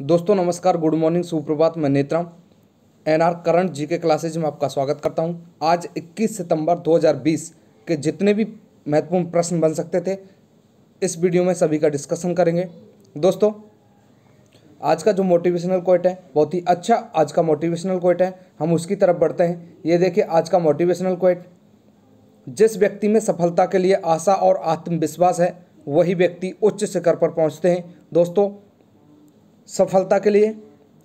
दोस्तों नमस्कार, good morning, सुप्रभात। मैं नेत्रम एनआर करंट जीके क्लासेज में आपका स्वागत करता हूं। आज 21 सितंबर 2020 के जितने भी महत्वपूर्ण प्रश्न बन सकते थे इस वीडियो में सभी का डिस्कशन करेंगे। दोस्तों आज का जो मोटिवेशनल कोट है बहुत ही अच्छा आज का मोटिवेशनल कोट है, हम उसकी तरफ बढ़ते हैं। ये देखिए आज का मोटिवेशनल कोट, जिस व्यक्ति में सफलता के लिए आशा और आत्मविश्वास है वही व्यक्ति उच्च शिखर पर पहुंचते हैं। दोस्तों सफलता के लिए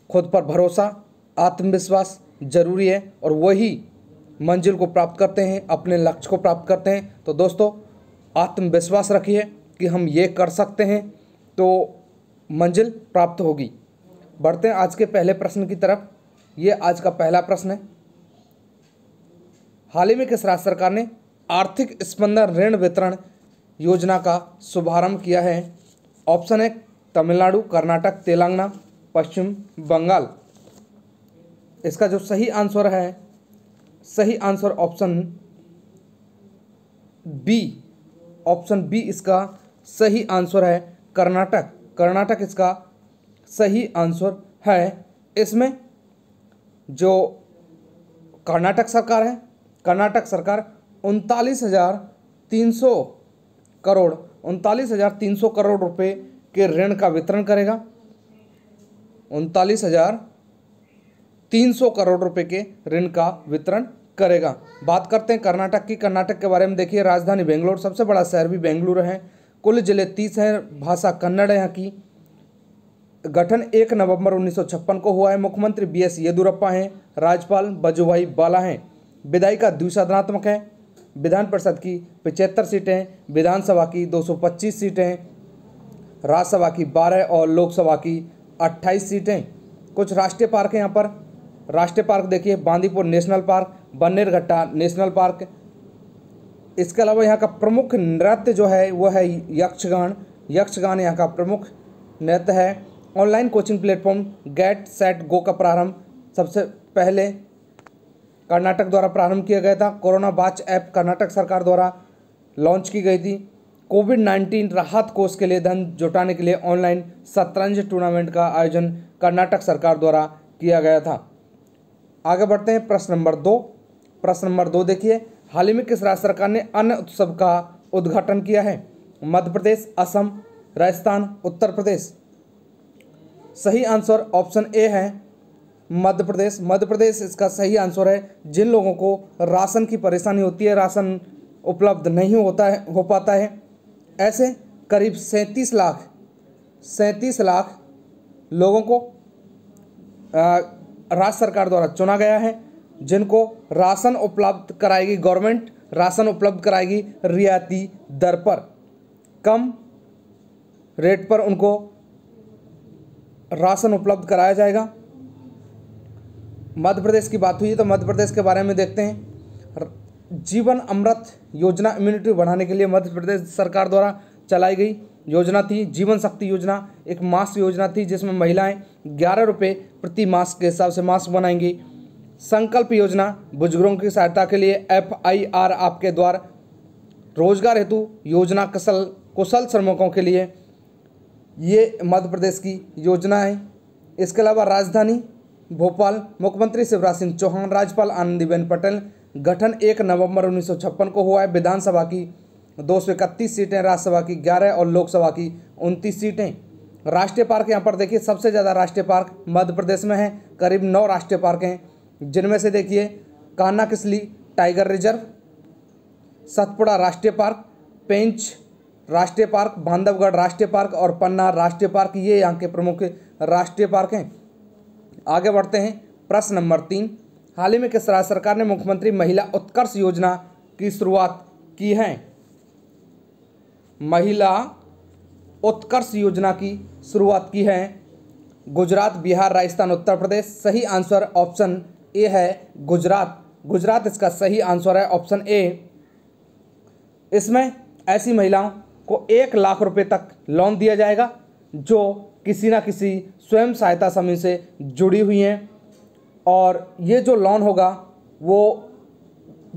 खुद पर भरोसा, आत्मविश्वास जरूरी है और वही मंजिल को प्राप्त करते हैं, अपने लक्ष्य को प्राप्त करते हैं। तो दोस्तों आत्मविश्वास रखिए कि हम ये कर सकते हैं तो मंजिल प्राप्त होगी। बढ़ते हैं आज के पहले प्रश्न की तरफ। ये आज का पहला प्रश्न है, हाल ही में किस राज्य सरकार ने आर्थिक स्पंदन ऋण वितरण योजना का शुभारंभ किया है? ऑप्शन है तमिलनाडु, कर्नाटक, तेलंगाना, पश्चिम बंगाल। इसका जो सही आंसर है, सही answer option B. Option B इसका सही आंसर है, कर्नाटक। कर्नाटक इसका सही आंसर है। इसमें जो कर्नाटक सरकार है, कर्नाटक सरकार 39,300 करोड़ रुपए के ऋण का वितरण करेगा। 39,300 करोड़ रुपए के ऋण का वितरण करेगा। बात करते हैं कर्नाटक की। कर्नाटक के बारे में देखिए, राजधानी बेंगलोर, सबसे बड़ा शहर भी बेंगलुरु है। कुल जिले 30 हैं। भाषा कन्नड़ है यहाँ की। गठन 1 नवंबर 1956 को हुआ है। मुख्यमंत्री BS येदियुरप्पा हैं। राज्यपाल वजुभाई वाला हैं। विधायिका द्विसदनात्मक है। विधान परिषद की 75 सीटें हैं। विधानसभा की 225 सीटें हैं। राज्यसभा की 12 और लोकसभा की 28 सीटें। कुछ राष्ट्रीय पार्क हैं यहाँ पर। राष्ट्रीय पार्क देखिए, Bandipur national park, Bannerghatta national park. इसके अलावा यहाँ का प्रमुख नृत्य जो है वो है यक्षगान। यक्षगान यहाँ का प्रमुख नृत्य है। Online coaching platform get set go का प्रारंभ सबसे पहले कर्नाटक द्वारा प्रारंभ किया गया था। कोरोना वाच ऐप कर्नाटक सरकार द्वारा लॉन्च की गई थी। कोविड-19 राहत कोष के लिए धन जुटाने के लिए ऑनलाइन शतरंज टूर्नामेंट का आयोजन कर्नाटक सरकार द्वारा किया गया था। आगे बढ़ते हैं प्रश्न नंबर 2। प्रश्न नंबर 2 देखिए, हाल ही में किस राज्य सरकार ने अन्न उत्सव का उद्घाटन किया है? मध्य प्रदेश, असम, राजस्थान, उत्तर प्रदेश। सही आंसर ऑप्शन ए है मध्य प्रदेश। मध्य प्रदेश इसका सही आंसर है। जिन लोगों को राशन की परेशानी होती है, राशन उपलब्ध नहीं हो पाता है, ऐसे करीब 37 लाख लोगों को राज्य सरकार द्वारा चुना गया है, जिनको राशन उपलब्ध कराएगी गवर्नमेंट। राशन उपलब्ध कराएगी रियायती दर पर, कम रेट पर उनको राशन उपलब्ध कराया जाएगा। मध्य प्रदेश की बात हुई तो मध्य प्रदेश के बारे में देखते हैं। जीवन अमृत योजना इम्यूनिटी बढ़ाने के लिए मध्य प्रदेश सरकार द्वारा चलाई गई योजना थी। जीवन शक्ति योजना एक मास्क योजना थी जिसमें महिलाएं 11 रुपये प्रति मास्क के हिसाब से मास्क बनाएंगी। संकल्प योजना बुजुर्गों की सहायता के लिए FIR आपके द्वार। रोजगार हेतु योजना कुशल श्रमिकों के लिए ये मध्य प्रदेश की योजना है। इसके अलावा राजधानी भोपाल, मुख्यमंत्री शिवराज सिंह चौहान, राज्यपाल आनंदीबेन पटेल। गठन 1 नवंबर 1956 को हुआ है। विधानसभा की 231 सीटें, राज्यसभा की 11 और लोकसभा की 29 सीटें। राष्ट्रीय पार्क यहाँ पर देखिए, सबसे ज़्यादा राष्ट्रीय पार्क मध्य प्रदेश में है। करीब 9 राष्ट्रीय पार्क हैं, जिनमें से देखिए कान्हा किसली टाइगर रिजर्व, सतपुड़ा राष्ट्रीय पार्क, पेंच राष्ट्रीय पार्क, बांधवगढ़ राष्ट्रीय पार्क और पन्ना राष्ट्रीय पार्क, ये यहाँ के प्रमुख राष्ट्रीय पार्क हैं। आगे बढ़ते हैं प्रश्न नंबर 3। हाल ही में किस राज्य सरकार ने मुख्यमंत्री महिला उत्कर्ष योजना की शुरुआत की है? महिला उत्कर्ष योजना की शुरुआत की है गुजरात, बिहार, राजस्थान, उत्तर प्रदेश। सही आंसर ऑप्शन ए है गुजरात। गुजरात इसका सही आंसर है, ऑप्शन ए। इसमें ऐसी महिलाओं को 1 लाख रुपए तक लोन दिया जाएगा जो किसी ना किसी स्वयं सहायता समूह से जुड़ी हुई हैं, और ये जो लोन होगा वो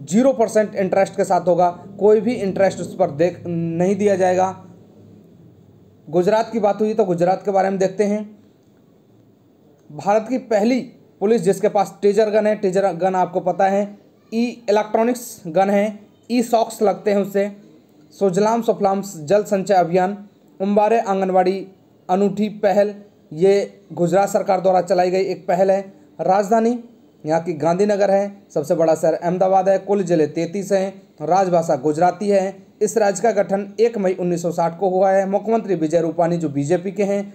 0% इंटरेस्ट के साथ होगा। कोई भी इंटरेस्ट उस पर नहीं दिया जाएगा। गुजरात की बात हुई तो गुजरात के बारे में देखते हैं। भारत की पहली पुलिस जिसके पास टेजर गन है। टेजर गन आपको पता है ई इलेक्ट्रॉनिक्स गन है, ई सॉक्स लगते हैं उससे। सुजलाम सुफलाम जल संचय अभियान, उम्बारे आंगनवाड़ी अनूठी पहल, ये गुजरात सरकार द्वारा चलाई गई एक पहल है। राजधानी यहाँ की गांधीनगर है। सबसे बड़ा शहर अहमदाबाद है। कुल जिले 33 हैं। राजभाषा गुजराती है। इस राज्य का गठन 1 मई 1960 को हुआ है। मुख्यमंत्री विजय रूपानी जो बीजेपी के हैं।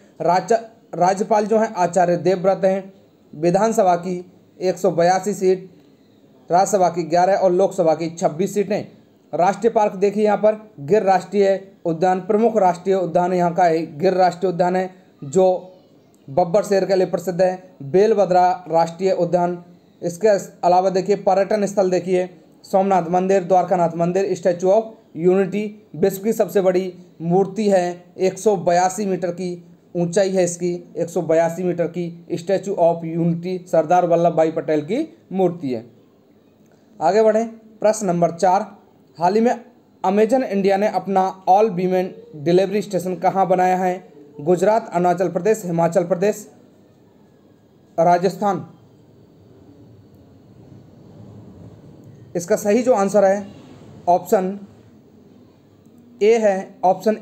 राज्यपाल जो हैं आचार्य देवव्रत हैं। विधानसभा की 182 सीट, राज्यसभा की 11 और लोकसभा की 26 सीटें। राष्ट्रीय पार्क देखिए यहाँ पर गिर राष्ट्रीय उद्यान, प्रमुख राष्ट्रीय उद्यान यहाँ का है गिर राष्ट्रीय उद्यान है जो बब्बर शेर के लिए प्रसिद्ध है। बेलभद्रा राष्ट्रीय उद्यान। इसके अलावा देखिए पर्यटन स्थल देखिए सोमनाथ मंदिर, द्वारकानाथ मंदिर, स्टैचू ऑफ यूनिटी, विश्व की सबसे बड़ी मूर्ति है, 182 मीटर की ऊंचाई है इसकी, 182 मीटर की statue of unity Sardar Vallabh भाई पटेल की मूर्ति है। आगे बढ़ें, प्रश्न नंबर 4, हाल ही में अमेजन इंडिया ने अपना ऑल वीमेन डिलीवरी स्टेशन कहाँ बनाया है? गुजरात, अरुणाचल प्रदेश, हिमाचल प्रदेश, राजस्थान। इसका सही जो आंसर है ऑप्शन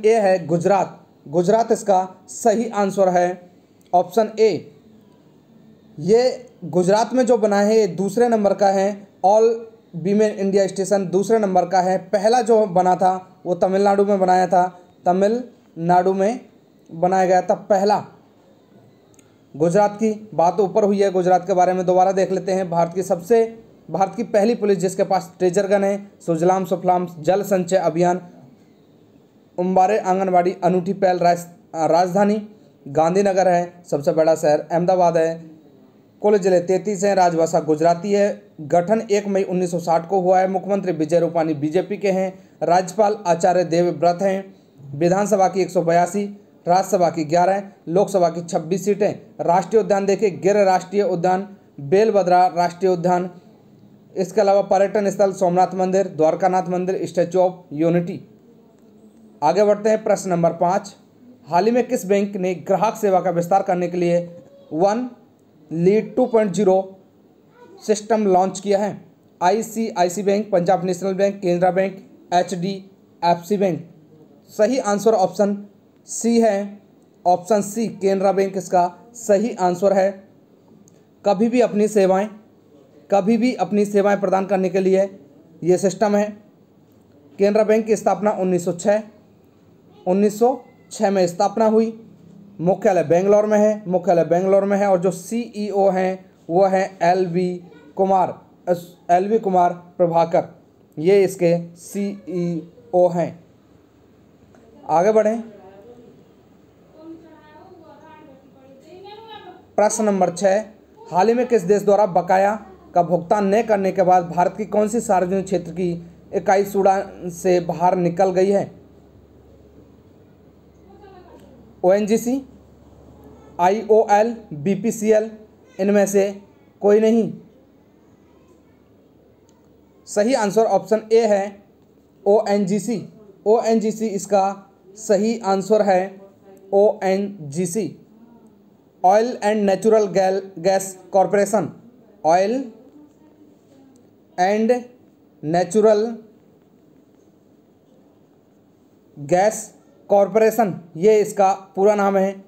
ए है गुजरात। गुजरात इसका सही आंसर है, ऑप्शन ए। ये गुजरात में जो बना है ये दूसरे नंबर का है। ऑल वीमेन इंडिया स्टेशन दूसरे नंबर का है। पहला जो बना था वो तमिलनाडु में बनाया था, तमिलनाडु में बनाया गया था पहला। गुजरात की बात ऊपर हुई है, गुजरात के बारे में दोबारा देख लेते हैं। भारत की पहली पुलिस जिसके पास ट्रेजर गन है, सुजलाम सुफलाम जल संचय अभियान, उम्बारे आंगनवाड़ी अनूठी पहल। राजधानी गांधीनगर है। सबसे बड़ा शहर अहमदाबाद है। कुल जिले 33 हैं। राजभाषा गुजराती है। गठन 1 मई 1960 को हुआ है। मुख्यमंत्री विजय रूपानी बीजेपी के हैं। राज्यपाल आचार्य देवव्रत हैं। विधानसभा की 182, राज्यसभा की 11, लोकसभा की 26 सीटें। राष्ट्रीय उद्यान देखिए गिर राष्ट्रीय उद्यान, बेलभद्रा राष्ट्रीय उद्यान। इसके अलावा पर्यटन स्थल सोमनाथ मंदिर, द्वारकानाथ मंदिर, स्टैचू ऑफ यूनिटी। आगे बढ़ते हैं, प्रश्न नंबर 5, हाल ही में किस बैंक ने ग्राहक सेवा का विस्तार करने के लिए वन लीड 2.0 सिस्टम लॉन्च किया है? ICICI bank, Punjab national bank, Canara bank, HDFC bank. सही आंसर ऑप्शन सी है, ऑप्शन सी केनरा बैंक इसका सही आंसर है। कभी भी अपनी सेवाएं प्रदान करने के लिए ये सिस्टम है। केनरा बैंक की स्थापना 1906 में स्थापना हुई। मुख्यालय बेंगलोर में है और जो CEO हैं वो हैं LV कुमार प्रभाकर, ये इसके CEO हैं। आगे बढ़ें, प्रश्न नंबर 6, हाल ही में किस देश द्वारा बकाया का भुगतान न करने के बाद भारत की कौन सी सार्वजनिक क्षेत्र की इकाई सूडान से बाहर निकल गई है? ONGC, IOL, BPCL, इनमें से कोई नहीं। सही आंसर ऑप्शन ए है ONGC इसका सही आंसर है, ONGC oil and natural gas corporation, oil and natural gas corporation, ये इसका पूरा नाम है।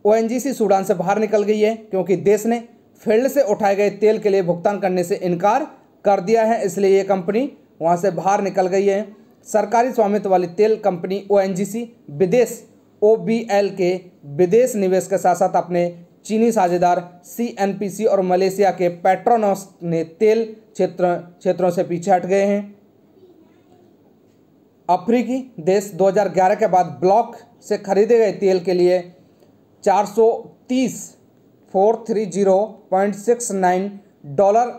ONGC सूडान से बाहर निकल गई है क्योंकि देश ने फील्ड से उठाए गए तेल के लिए भुगतान करने से इनकार कर दिया है, इसलिए ये कंपनी वहाँ से बाहर निकल गई है। सरकारी स्वामित्व वाली तेल कंपनी ONGC विदेश OBL के विदेश निवेश के साथ साथ अपने चीनी साझेदार CNPC और मलेशिया के पेट्रोनॉस ने तेल क्षेत्रों से पीछे हट गए हैं। अफ्रीकी देश 2011 के बाद ब्लॉक से खरीदे गए तेल के लिए 430.69 डॉलर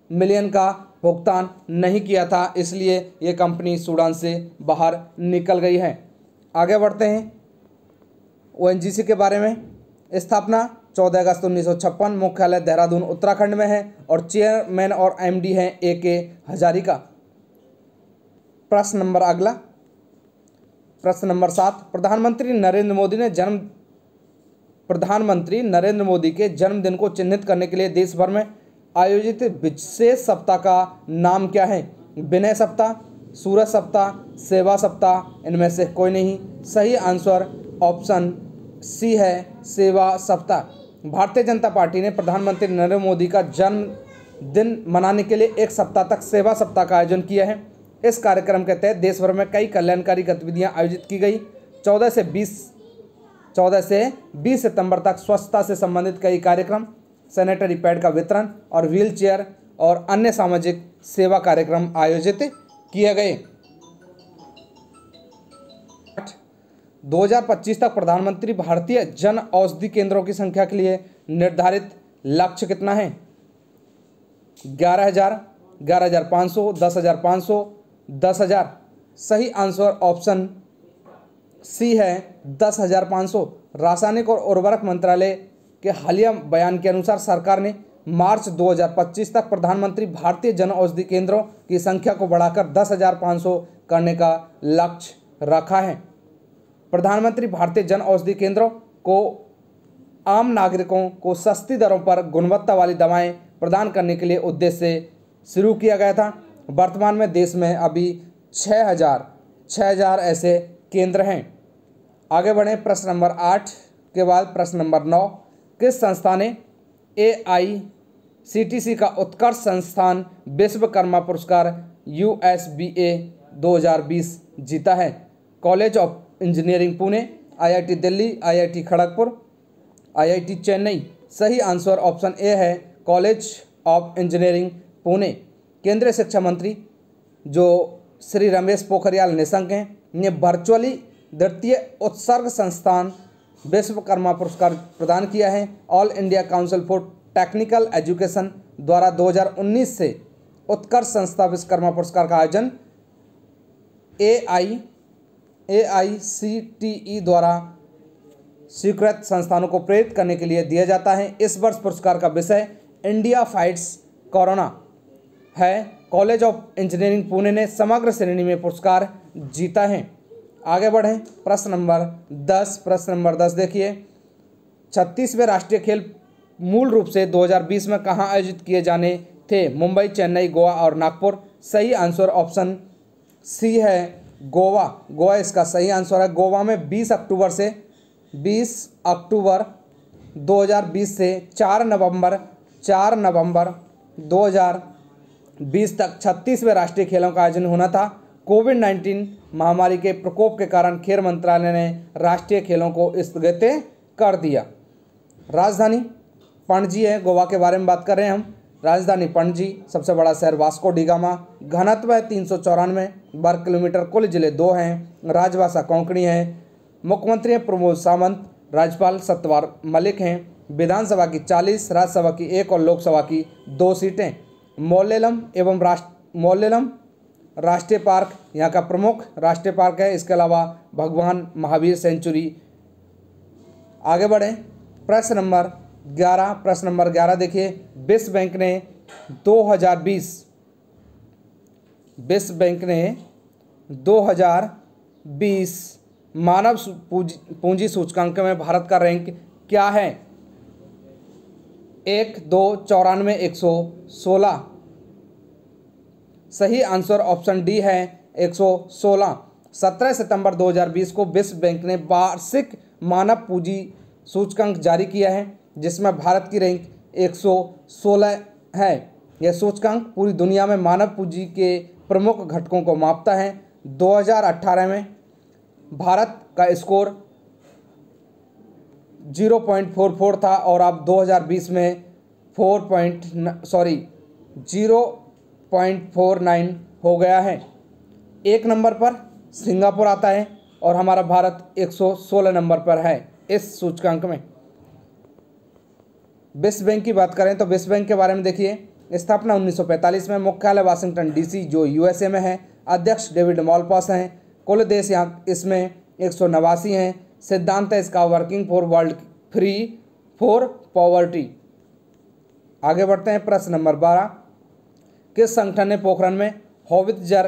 मिलियन का भुगतान नहीं किया था, इसलिए ये कंपनी सूडान से बाहर निकल गई है। आगे बढ़ते हैं, ONGC के बारे में। स्थापना 14 अगस्त 1956, मुख्यालय देहरादून उत्तराखंड में है और चेयरमैन और MD हैं AK हजारिका। प्रश्न नंबर 7, प्रधानमंत्री नरेंद्र मोदी ने प्रधानमंत्री नरेंद्र मोदी के जन्मदिन को चिन्हित करने के लिए देश भर में आयोजित विशेष सप्ताह का नाम क्या है? विनय सप्ताह, सूरज सप्ताह, सेवा सप्ताह, इनमें से कोई नहीं। सही आंसर ऑप्शन सी है, सेवा सप्ताह। भारतीय जनता पार्टी ने प्रधानमंत्री नरेंद्र मोदी का जन्मदिन मनाने के लिए एक सप्ताह तक सेवा सप्ताह का आयोजन किया है। इस कार्यक्रम के तहत देश भर में कई कल्याणकारी गतिविधियां आयोजित की गई। 14 से 20 सितंबर तक स्वच्छता से संबंधित कई कार्यक्रम, सैनिटरी पैड का वितरण और व्हील चेयर और अन्य सामाजिक सेवा कार्यक्रम आयोजित किए गए। 2025 तक प्रधानमंत्री भारतीय जन औषधि केंद्रों की संख्या के लिए निर्धारित लक्ष्य कितना है? 11,000, 11,500, 10,500, 10,000। सही आंसर ऑप्शन सी है, 10,500। रासायनिक और उर्वरक मंत्रालय के हालिया बयान के अनुसार सरकार ने मार्च 2025 तक प्रधानमंत्री भारतीय जन औषधि केंद्रों की संख्या को बढ़ाकर 10,500 करने का लक्ष्य रखा है। प्रधानमंत्री भारतीय जन औषधि केंद्रों को आम नागरिकों को सस्ती दरों पर गुणवत्ता वाली दवाएं प्रदान करने के लिए उद्देश्य से शुरू किया गया था। वर्तमान में देश में अभी 6,000 ऐसे केंद्र हैं। आगे बढ़ें। प्रश्न नंबर 8 के बाद प्रश्न नंबर 9। किस संस्था ने AICTC का उत्कर्ष संस्थान विश्वकर्मा पुरस्कार USBA 2020 जीता है? College of engineering Pune, IIT Delhi, IIT Kharagpur, IIT Chennai. सही आंसर ऑप्शन ए है, कॉलेज ऑफ इंजीनियरिंग पुणे। केंद्रीय शिक्षा मंत्री जो श्री रमेश पोखरियाल निशंक हैं, ने वर्चुअली द्वितीय उत्सर्ग संस्थान विश्वकर्मा पुरस्कार प्रदान किया है। All India council for technical education द्वारा 2019 से उत्कर्ष संस्था विश्वकर्मा पुरस्कार का आयोजन AICTE द्वारा स्वीकृत संस्थानों को प्रेरित करने के लिए दिया जाता है। इस वर्ष पुरस्कार का विषय इंडिया फाइट्स कोरोना है। कॉलेज ऑफ इंजीनियरिंग पुणे ने समग्र श्रेणी में पुरस्कार जीता है। आगे बढ़ें। प्रश्न नंबर 10 देखिए, 36वें राष्ट्रीय खेल मूल रूप से 2020 में कहाँ आयोजित किए जाने थे? मुंबई, चेन्नई, गोवा और नागपुर। सही आंसर ऑप्शन सी है, गोवा। गोवा इसका सही आंसर है। गोवा में 20 अक्टूबर 2020 से 4 नवंबर 2020 तक 36वें राष्ट्रीय खेलों का आयोजन होना था। कोविड-19 महामारी के प्रकोप के कारण खेल मंत्रालय ने राष्ट्रीय खेलों को स्थगित कर दिया। राजधानी पणजी है, गोवा के बारे में बात कर रहे हैं हम। राजधानी पणजी, सबसे बड़ा शहर वास्को डी गामा, घनत्व है 394 वर्ग किलोमीटर, कुल जिले 2 हैं, राजभाषा कोंकणी है, मुख्यमंत्री हैं प्रमोद सावंत, राज्यपाल सत्यपाल मलिक हैं, विधानसभा की 40, राज्यसभा की 1 और लोकसभा की 2 सीटें। मोल्लेलम राष्ट्रीय पार्क यहाँ का प्रमुख राष्ट्रीय पार्क है। इसके अलावा भगवान महावीर सेंचुरी। आगे बढ़ें। प्रश्न नंबर 11 देखिए, विश्व बैंक ने 2020 मानव पूंजी सूचकांक में भारत का रैंक क्या है? 1, 2, 94, 116। सही आंसर ऑप्शन डी है, 116। 17 सितंबर 2020 को विश्व बैंक ने वार्षिक मानव पूंजी सूचकांक जारी किया है, जिसमें भारत की रैंक 116 है। यह सूचकांक पूरी दुनिया में मानव पूंजी के प्रमुख घटकों को मापता है। 2018 में भारत का स्कोर 0.44 था और अब 2020 में 0.49 हो गया है। 1 नंबर पर सिंगापुर आता है और हमारा भारत 116 नंबर पर है इस सूचकांक में। विश्व बैंक की बात करें तो विश्व बैंक के बारे में देखिए, स्थापना 1945 में, मुख्यालय वाशिंगटन DC जो USA में है, अध्यक्ष डेविड मॉलपास हैं, कुल देश यहाँ इसमें 189 हैं, सिद्धांत है इसका working for world free for poverty. आगे बढ़ते हैं। प्रश्न नंबर 12, किस संगठन ने पोखरण में होवित्जर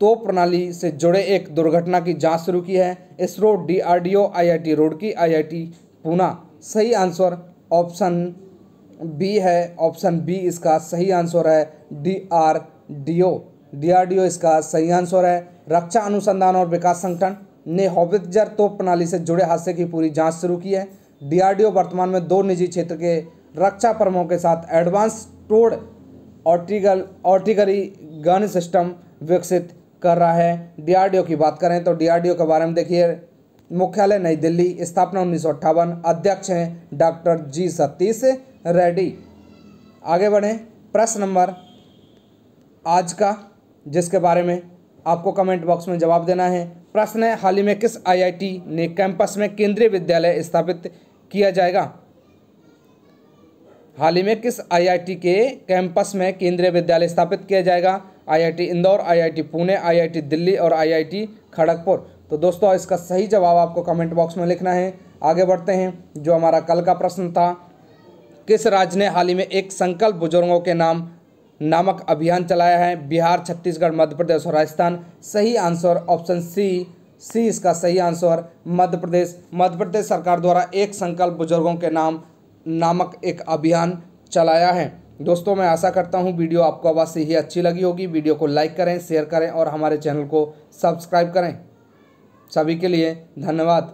तोप प्रणाली से जुड़े एक दुर्घटना की जांच शुरू की है? ISRO, DRDO, IIT Roorkee, IIT Poona. सही आंसर ऑप्शन बी है, ऑप्शन बी इसका सही आंसर है। डीआरडीओ इसका सही आंसर है। रक्षा अनुसंधान और विकास संगठन ने हौवित्जर तोप प्रणाली से जुड़े हादसे की पूरी जांच शुरू की है। डीआरडीओ वर्तमान में 2 निजी क्षेत्र के रक्षा फर्मों के साथ advance towed artillery gun system विकसित कर रहा है। डीआरडीओ की बात करें तो डीआरडीओ के बारे में देखिए, मुख्यालय नई दिल्ली, स्थापना 1958, अध्यक्ष हैं डॉक्टर जी सतीश रेड्डी। आगे बढ़ें, प्रश्न नंबर आज का, जिसके बारे में आपको कमेंट बॉक्स में जवाब देना है। प्रश्न है, हाल ही में किस आईआईटी ने कैंपस में केंद्रीय विद्यालय स्थापित किया जाएगा? हाल ही में किस आईआईटी के कैंपस में केंद्रीय विद्यालय स्थापित किया जाएगा? IIT Indore, IIT Pune, IIT Delhi और आईआईटी खड़गपुर। तो दोस्तों इसका सही जवाब आपको कमेंट बॉक्स में लिखना है। आगे बढ़ते हैं, जो हमारा कल का प्रश्न था, किस राज्य ने हाल ही में एक संकल्प बुजुर्गों के नाम नामक अभियान चलाया है? बिहार, छत्तीसगढ़, मध्य प्रदेश और राजस्थान। सही आंसर ऑप्शन सी इसका सही आंसर मध्य प्रदेश। मध्य प्रदेश सरकार द्वारा एक संकल्प बुजुर्गों के नाम नामक एक अभियान चलाया है। दोस्तों मैं आशा करता हूँ वीडियो आपको अवश्य ही अच्छी लगी होगी। वीडियो को लाइक करें, शेयर करें और हमारे चैनल को सब्सक्राइब करें। सभी के लिए धन्यवाद।